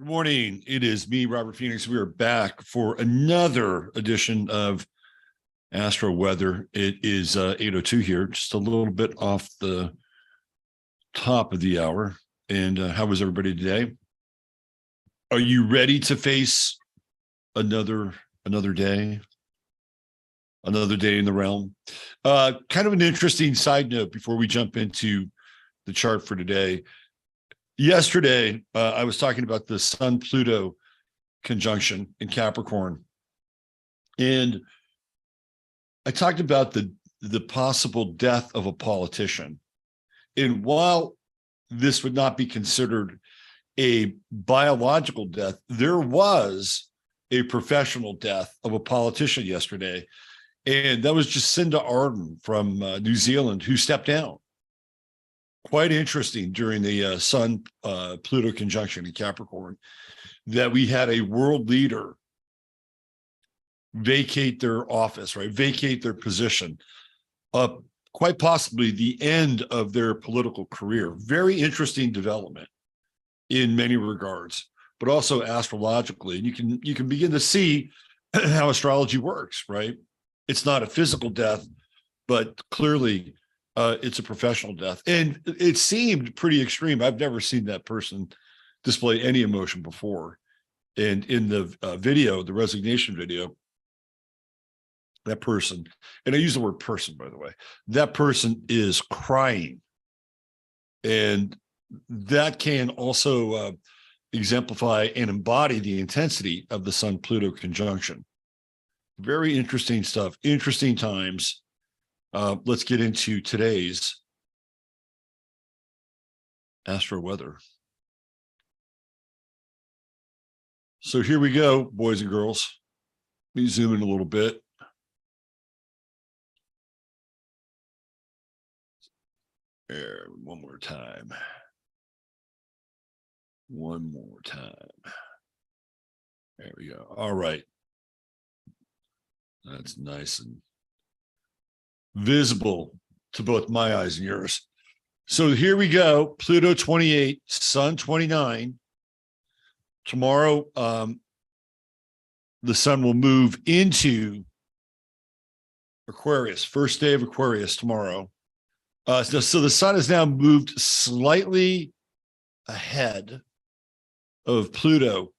Good morning. It is me, Robert Phoenix. We are back for another edition of Astro Weather. It is 8:02 here, just a little bit off the top of the hour. And how was everybody today? Are you ready to face another day? Another day in the realm? Kind of an interesting side note before we jump into the chart for today. Yesterday, I was talking about the Sun-Pluto conjunction in Capricorn. And I talked about the possible death of a politician. And while this would not be considered a biological death, there was a professional death of a politician yesterday. And that was Jacinda Ardern from New Zealand, who stepped down. Quite interesting during the Sun-Pluto conjunction in Capricorn that we had a world leader vacate their office, right? Vacate their position, quite possibly the end of their political career. Very interesting development in many regards, but also astrologically. And you can begin to see how astrology works, right? It's not a physical death, but clearly it's a professional death. And it seemed pretty extreme. I've never seen that person display any emotion before. And in the video, the resignation video, that person, and I use the word person, by the way, that person is crying. And that can also exemplify and embody the intensity of the Sun-Pluto conjunction. Very interesting stuff, interesting times. Let's get into today's Astro Weather. So here we go, boys and girls. Let me zoom in a little bit. There, one more time. One more time. There we go. All right. That's nice and visible to both my eyes and yours. So here we go. Pluto 28, Sun 29. Tomorrow, the sun will move into Aquarius. First day of Aquarius tomorrow. So the sun has now moved slightly ahead of Pluto.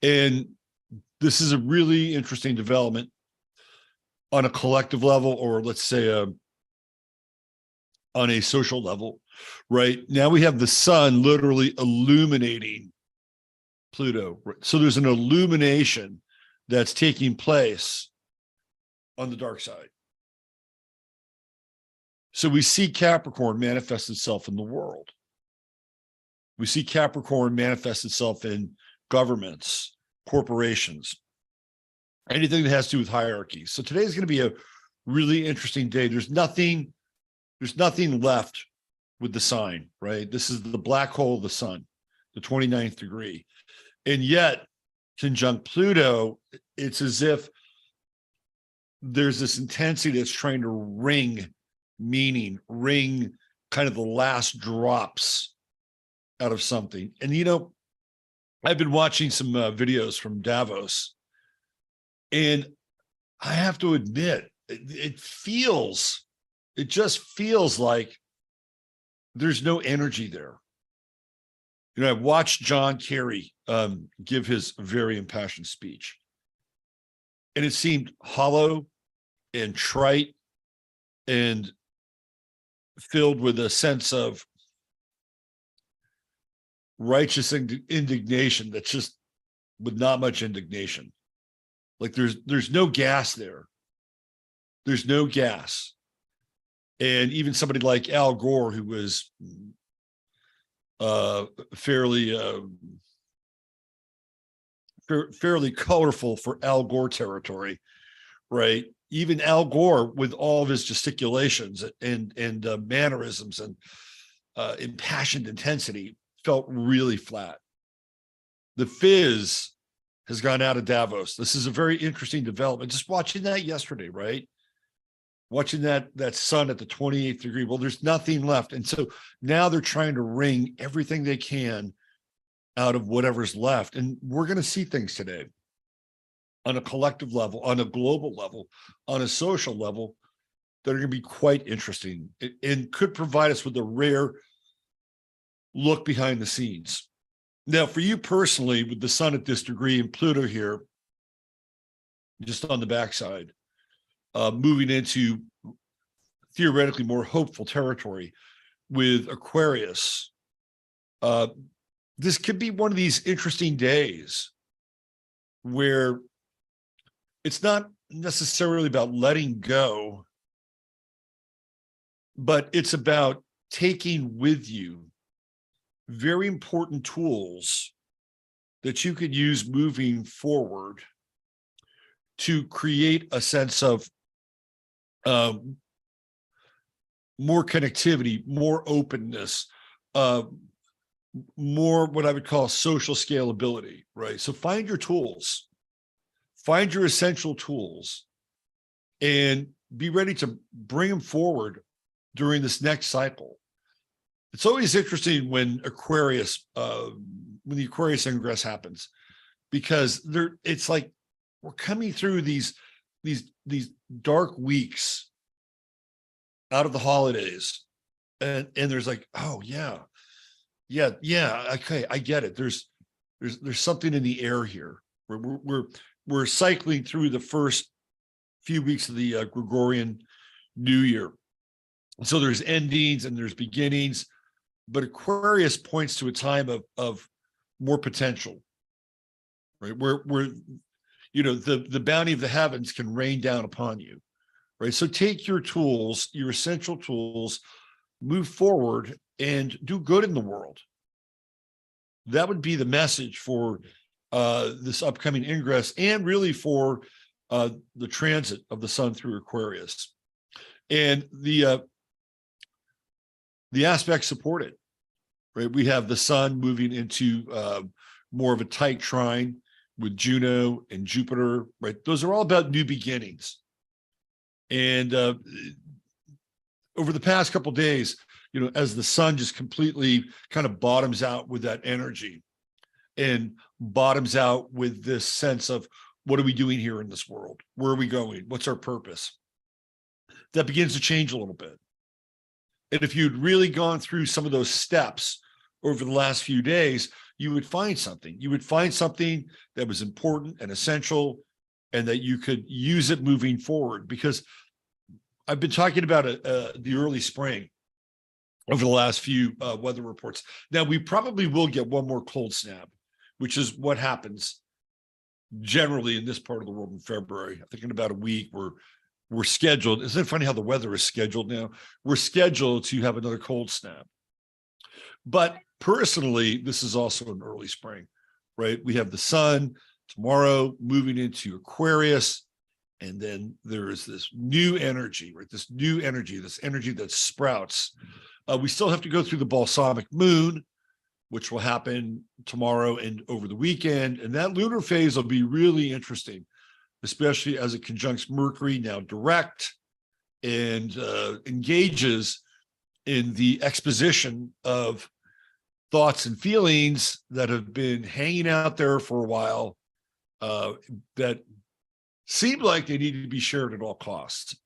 And this is a really interesting development on a collective level, or let's say on a social level, right? Now we have the sun literally illuminating Pluto. So there's an illumination that's taking place on the dark side. So we see Capricorn manifest itself in the world. We see Capricorn manifest itself in governments, corporations, anything that has to do with hierarchy. So today is going to be a really interesting day. There's nothing left with the sign, right? This is the black hole of the sun, the 29th degree. And yet, conjunct Pluto, it's as if there's this intensity that's trying to wring meaning, wring kind of the last drops out of something. And, you know, I've been watching some videos from Davos, and I have to admit, it just feels like there's no energy there. You know, I watched John Kerry give his very impassioned speech, and it seemed hollow and trite and filled with a sense of righteous indignation that's just with not much indignation. Like there's no gas there. There's no gas. And even somebody like Al Gore, who was fairly colorful for Al Gore territory, right? Even Al Gore, with all of his gesticulations and mannerisms and impassioned intensity, felt really flat. The fizz has gone out of Davos. This is a very interesting development. Just watching that yesterday, right? Watching that sun at the 28th degree. Well, there's nothing left. And so now they're trying to wring everything they can out of whatever's left. And we're going to see things today on a collective level, on a global level, on a social level that are going to be quite interesting and could provide us with a rare look behind the scenes. Now, for you personally, with the sun at this degree and Pluto here, just on the backside, moving into theoretically more hopeful territory with Aquarius, this could be one of these interesting days where it's not necessarily about letting go, but it's about taking with you very important tools that you could use moving forward to create a sense of more connectivity, more openness, more what I would call social scalability, right? So find your tools, find your essential tools, and be ready to bring them forward during this next cycle. It's always interesting when the Aquarius ingress happens, because it's like we're coming through these dark weeks out of the holidays, and there's like, oh yeah, okay, I get it. There's something in the air here. We're cycling through the first few weeks of the Gregorian New Year. So there's endings and there's beginnings, but Aquarius points to a time of more potential, right? Where the bounty of the heavens can rain down upon you, right? So take your tools, your essential tools, move forward and do good in the world. That would be the message for this upcoming ingress, and really for the transit of the sun through Aquarius. And the aspects support it, right? We have the sun moving into more of a tight trine with Juno and Jupiter, right? Those are all about new beginnings. And over the past couple of days, as the sun just completely kind of bottoms out with that energy and bottoms out with this sense of, what are we doing here in this world? Where are we going? What's our purpose? That begins to change a little bit. And if you'd really gone through some of those steps over the last few days, you would find something. You would find something that was important and essential, and that you could use it moving forward. Because I've been talking about the early spring over the last few weather reports. Now, we probably will get one more cold snap, which is what happens generally in this part of the world in February. I think in about a week, we're scheduled. Isn't it funny how the weather is scheduled now? We're scheduled to have another cold snap. But personally, this is also an early spring, right? We have the sun tomorrow moving into Aquarius, and then there is this new energy, right? This energy that sprouts. We still have to go through the balsamic moon, which will happen tomorrow and over the weekend. And that lunar phase will be really interesting, especially as it conjuncts Mercury, now direct, and engages in the exposition of thoughts and feelings that have been hanging out there for a while, that seem like they need to be shared at all costs.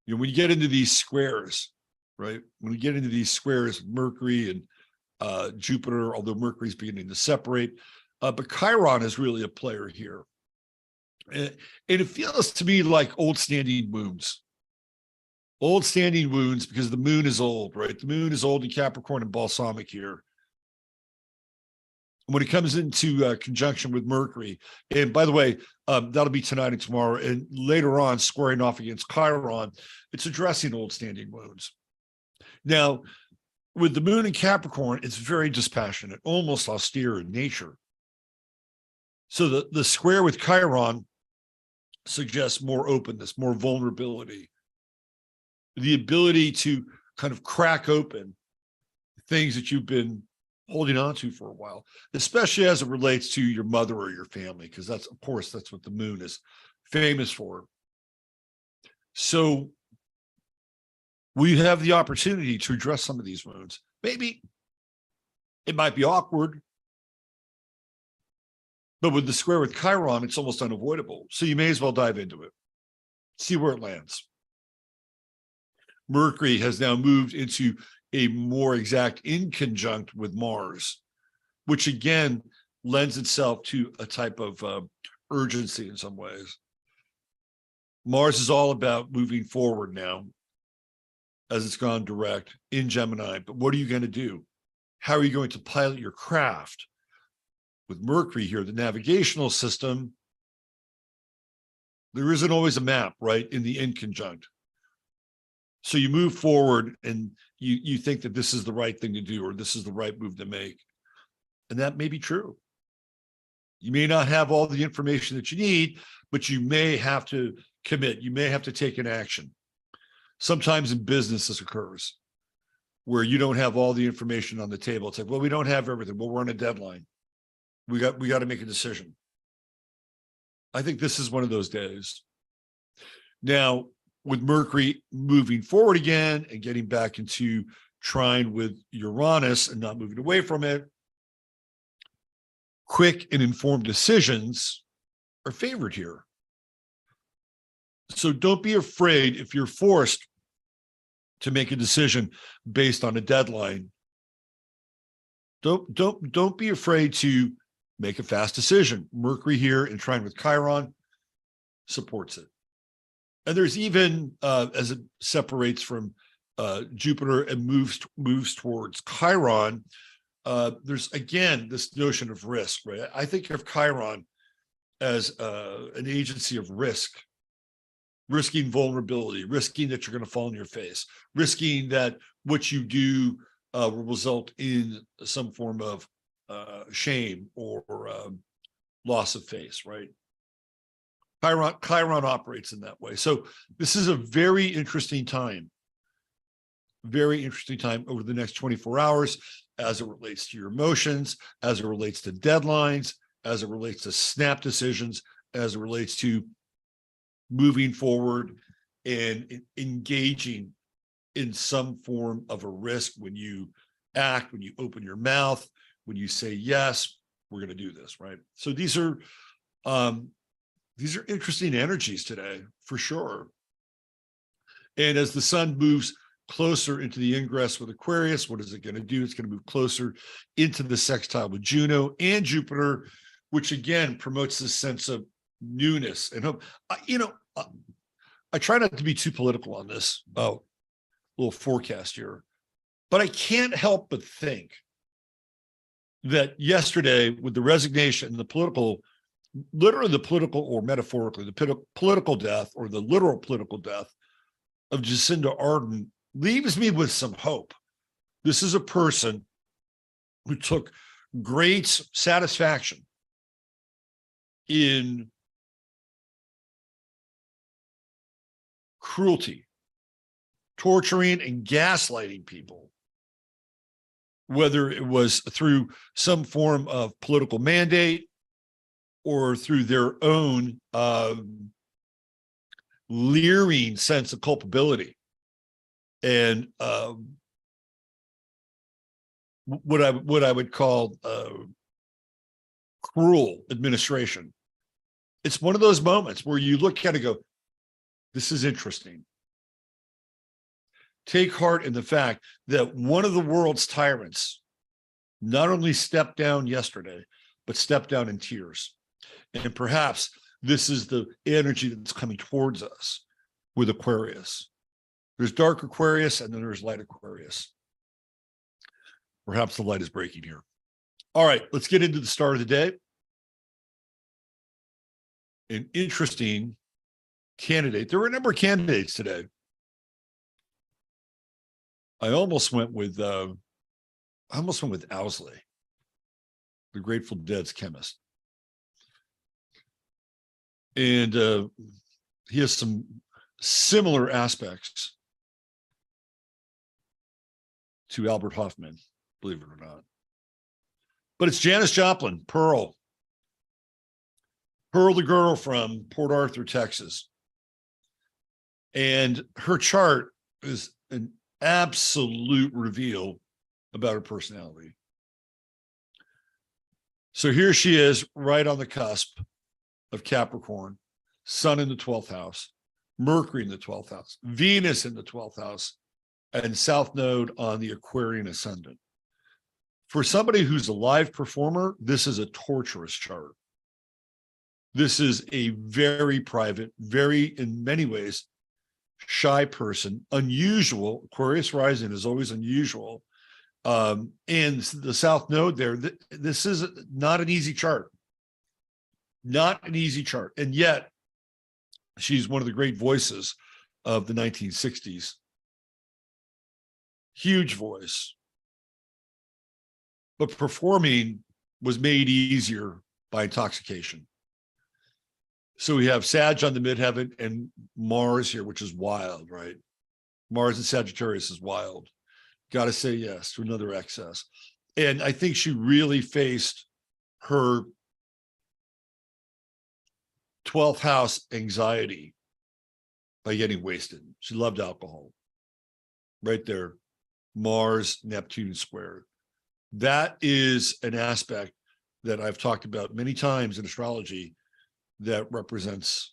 When you get into these squares, right? When you get into these squares, Mercury and Jupiter, although Mercury's beginning to separate, but Chiron is really a player here. And it feels to me like old standing wounds, because the moon is old, right? The moon is old in Capricorn and balsamic here. When it comes into conjunction with Mercury, and by the way, that'll be tonight and tomorrow, and later on, squaring off against Chiron, it's addressing old standing wounds. Now, with the moon in Capricorn, it's very dispassionate, almost austere in nature. So the square with Chiron suggests more openness, more vulnerability, the ability to kind of crack open things that you've been holding on to for a while, especially as it relates to your mother or your family, because that's what the moon is famous for. So we have the opportunity to address some of these wounds. Maybe it might be awkward, But with the square with Chiron, it's almost unavoidable. So you may as well dive into it, see where it lands. Mercury has now moved into a more exact inconjunct with Mars, which again lends itself to a type of urgency in some ways. Mars is all about moving forward now as it's gone direct in Gemini. But what are you going to do? How are you going to pilot your craft? With Mercury here, the navigational system, there isn't always a map, right, in the inconjunct. So you move forward and you think that this is the right thing to do, or this is the right move to make. And that may be true. You may not have all the information that you need, but you may have to commit. You may have to take an action. Sometimes in business, this occurs where you don't have all the information on the table. It's like, well, we don't have everything. Well, we're on a deadline. We got to make a decision. I think this is one of those days. Now, with Mercury moving forward again and getting back into trine with Uranus and not moving away from it, quick and informed decisions are favored here. So don't be afraid if you're forced to make a decision based on a deadline. Don't be afraid to make a fast decision. Mercury here in trine with Chiron supports it. And there's even, as it separates from Jupiter and moves towards Chiron, there's, again, this notion of risk, right? I think of Chiron as an agency of risk, risking vulnerability, risking that you're going to fall on your face, risking that what you do will result in some form of shame or loss of face, right? Chiron operates in that way. So this is a very interesting time over the next 24 hours as it relates to your emotions, as it relates to deadlines, as it relates to snap decisions, as it relates to moving forward and engaging in some form of a risk when you act, when you open your mouth, when you say, yes, we're going to do this, right? So these are interesting energies today, for sure. And as the sun moves closer into the ingress with Aquarius, what is it going to do? It's going to move closer into the sextile with Juno and Jupiter, which again promotes this sense of newness and hope. I try not to be too political on this little forecast here, but I can't help but think that yesterday, with the resignation and the political, literally the political or metaphorically, the political death or the literal political death of Jacinda Ardern leaves me with some hope. This is a person who took great satisfaction in cruelty, torturing and gaslighting people, whether it was through some form of political mandate or through their own leering sense of culpability and what I would call cruel administration. It's one of those moments where you look at it and go, this is interesting. Take heart in the fact that one of the world's tyrants not only stepped down yesterday, but stepped down in tears. And perhaps this is the energy that's coming towards us with Aquarius. There's dark Aquarius and then there's light Aquarius. Perhaps the light is breaking here. All right, let's get into the start of the day. An interesting candidate. There were a number of candidates today. I almost went with Owsley, the Grateful Dead's chemist. And he has some similar aspects to Albert Hoffman, believe it or not. But it's Janis Joplin, Pearl. Pearl, the girl from Port Arthur, Texas. And her chart is an absolute reveal about her personality. So here she is right on the cusp of Capricorn, Sun in the 12th house, Mercury in the 12th house, Venus in the 12th house, and South Node on the Aquarian ascendant. For somebody who's a live performer, this is a torturous chart. This is a very private, very, in many ways, shy person, unusual. Aquarius rising is always unusual. And the South Node there, this is not an easy chart. Not an easy chart. And yet, she's one of the great voices of the 1960s. Huge voice. But performing was made easier by intoxication. So we have Sag on the midheaven and Mars here, which is wild, right? Mars in Sagittarius is wild. Got to say yes to another excess. And I think she really faced her 12th house anxiety by getting wasted. She loved alcohol. Right there, Mars, Neptune squared. That is an aspect that I've talked about many times in astrology that represents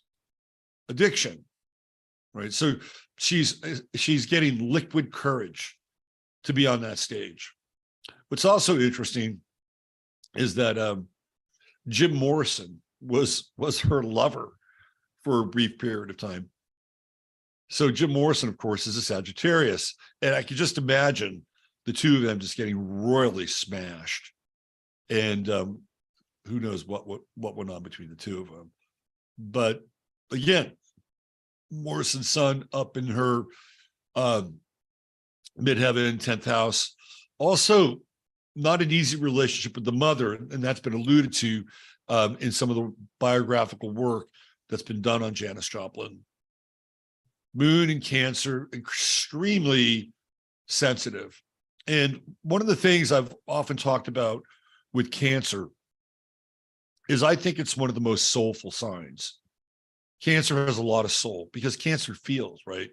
addiction, right? So she's getting liquid courage to be on that stage. What's also interesting is that Jim Morrison was her lover for a brief period of time. So Jim Morrison, of course, is a Sagittarius, and I could just imagine the two of them just getting royally smashed. And who knows what went on between the two of them. But again, Morrison's Sun up in her midheaven, 10th house. Also, not an easy relationship with the mother, and that's been alluded to in some of the biographical work that's been done on Janis Joplin. Moon in Cancer, extremely sensitive. And one of the things I've often talked about with Cancer is I think it's one of the most soulful signs. Cancer has a lot of soul because Cancer feels, right?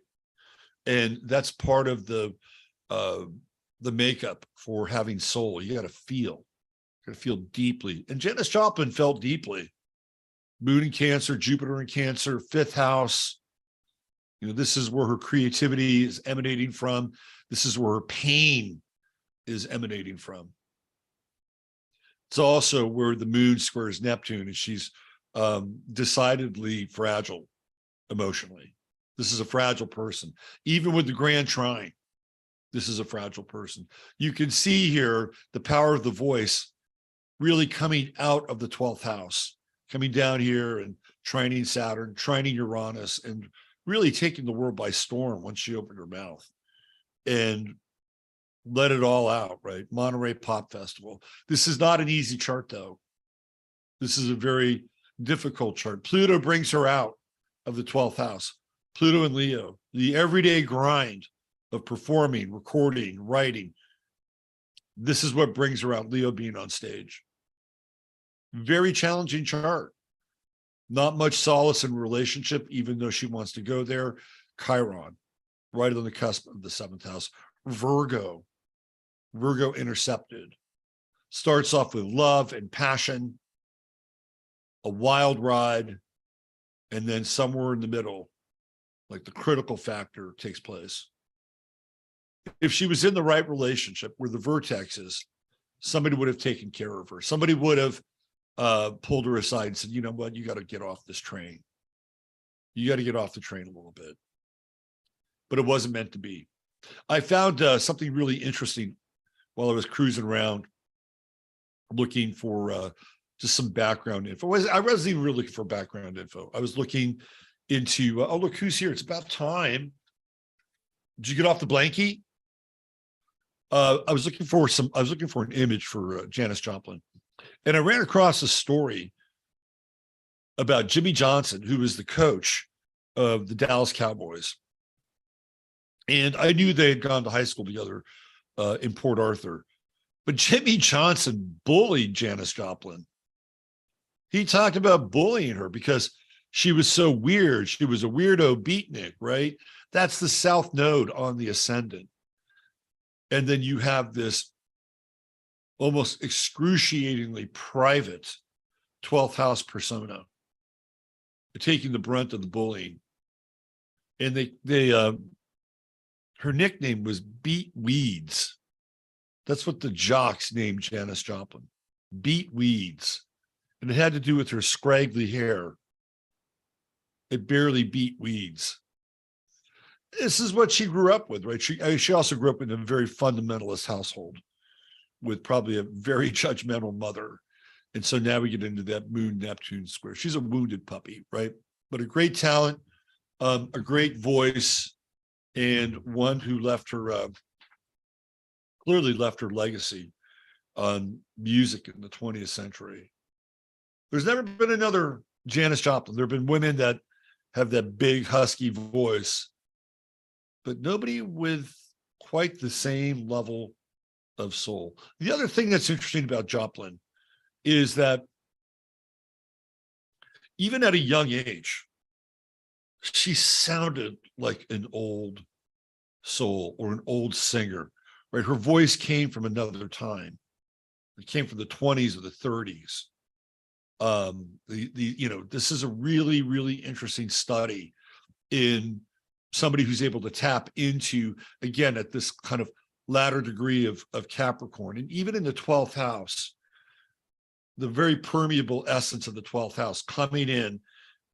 And that's part of the makeup for having soul. You got to feel. You got to feel deeply. And Janis Joplin felt deeply. Moon in Cancer, Jupiter in Cancer, 5th house. You know, this is where her creativity is emanating from. This is where her pain is emanating from. It's also where the moon squares Neptune, and she's decidedly fragile emotionally. This is a fragile person. Even with the grand trine, this is a fragile person. You can see here the power of the voice really coming out of the 12th house, coming down here and trining Saturn, trining Uranus, and really taking the world by storm once she opened her mouth and let it all out, right? Monterey Pop Festival. This is not an easy chart, though. This is a very difficult chart. Pluto brings her out of the 12th house. Pluto and Leo, the everyday grind of performing, recording, writing. This is what brings her out, Leo being on stage. Very challenging chart. Not much solace in relationship, even though she wants to go there. Chiron, right on the cusp of the 7th house. Virgo intercepted. Starts off with love and passion, a wild ride, and then somewhere in the middle, like the critical factor takes place. If she was in the right relationship where the vertex is, somebody would have taken care of her. Somebody would have pulled her aside and said, you know what, you got to get off this train. You got to get off the train a little bit. But it wasn't meant to be. I found something really interesting while I was cruising around looking for just some background info. I wasn't even really looking for background info. I was looking into, oh, look who's here. It's about time. Did you get off the blankie? I was looking for an image for Janis Joplin. And I ran across a story about Jimmy Johnson, who was the coach of the Dallas Cowboys. And I knew they had gone to high school together in Port Arthur. But Jimmy Johnson bullied Janis Joplin. He talked about bullying her because she was so weird. She was a weirdo beatnik, right? That's the South Node on the ascendant. And then you have this almost excruciatingly private 12th house persona, taking the brunt of the bullying. And her nickname was Beat Weeds. That's what the jocks named Janis Joplin, Beat Weeds. And it had to do with her scraggly hair. It barely beat weeds. This is what she grew up with, right? She also grew up in a very fundamentalist household with probably a very judgmental mother. And so now we get into that Moon Neptune square. She's a wounded puppy, right? But a great talent, a great voice, and one who left her, clearly left her legacy on music in the 20th century. There's never been another Janis Joplin. There have been women that have that big husky voice, but nobody with quite the same level of soul. The other thing that's interesting about Joplin is that even at a young age, she sounded like an old soul or an old singer, right? Her voice came from another time. It came from the 20s or the 30s. This is a really, really interesting study in somebody who's able to tap into, again, at this kind of latter degree of Capricorn. And even in the 12th house, the very permeable essence of the 12th house coming in,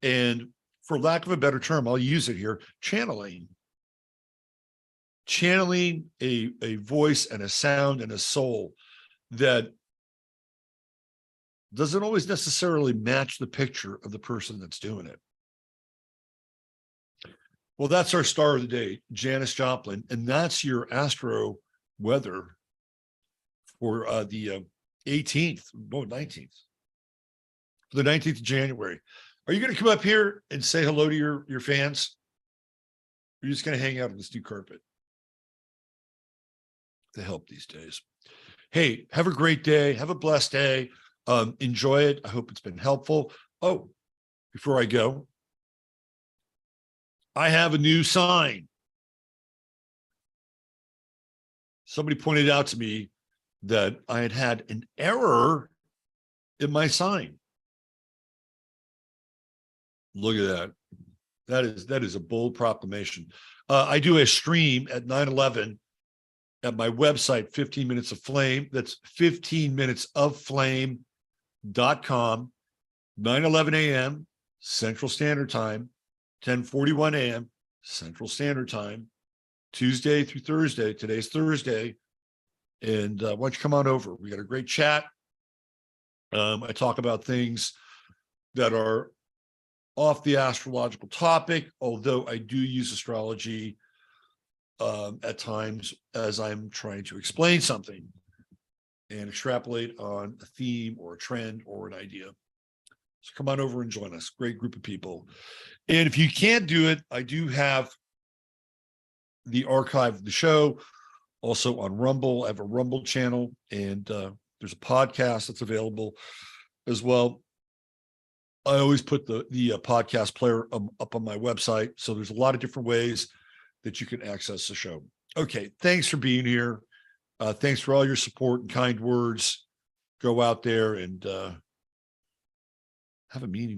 and for lack of a better term, I'll use it here, channeling a voice and a sound and a soul that doesn't always necessarily match the picture of the person that's doing it. Well, that's our star of the day, Janis Joplin, and that's your Astro Weather for the 18th, no, 19th, for the 19th of January. Are you going to come up here and say hello to your fans? Or are you just going to hang out on this new carpet? To help these days. Hey, have a great day. Have a blessed day. Enjoy it. I hope it's been helpful. Oh, before I go, I have a new sign. Somebody pointed out to me that I had an error in my sign. Look at that. That is a bold proclamation. I do a stream at 9/11 at my website, 15 Minutes of Flame. That's 15minutesofflame.com, 9:11 a.m. Central Standard Time, 10:41 a.m. Central Standard Time, Tuesday through Thursday. Today's Thursday. And why don't you come on over? We got a great chat. I talk about things that are off the astrological topic, although I do use astrology at times as I'm trying to explain something and extrapolate on a theme or a trend or an idea. So come on over and join us. Great group of people. And if you can't do it, I do have the archive of the show also on Rumble. I have a Rumble channel, and there's a podcast that's available as well. I always put the podcast player up on my website. So there's a lot of different ways that you can access the show. Okay, thanks for being here. Thanks for all your support and kind words. Go out there and have a meaningful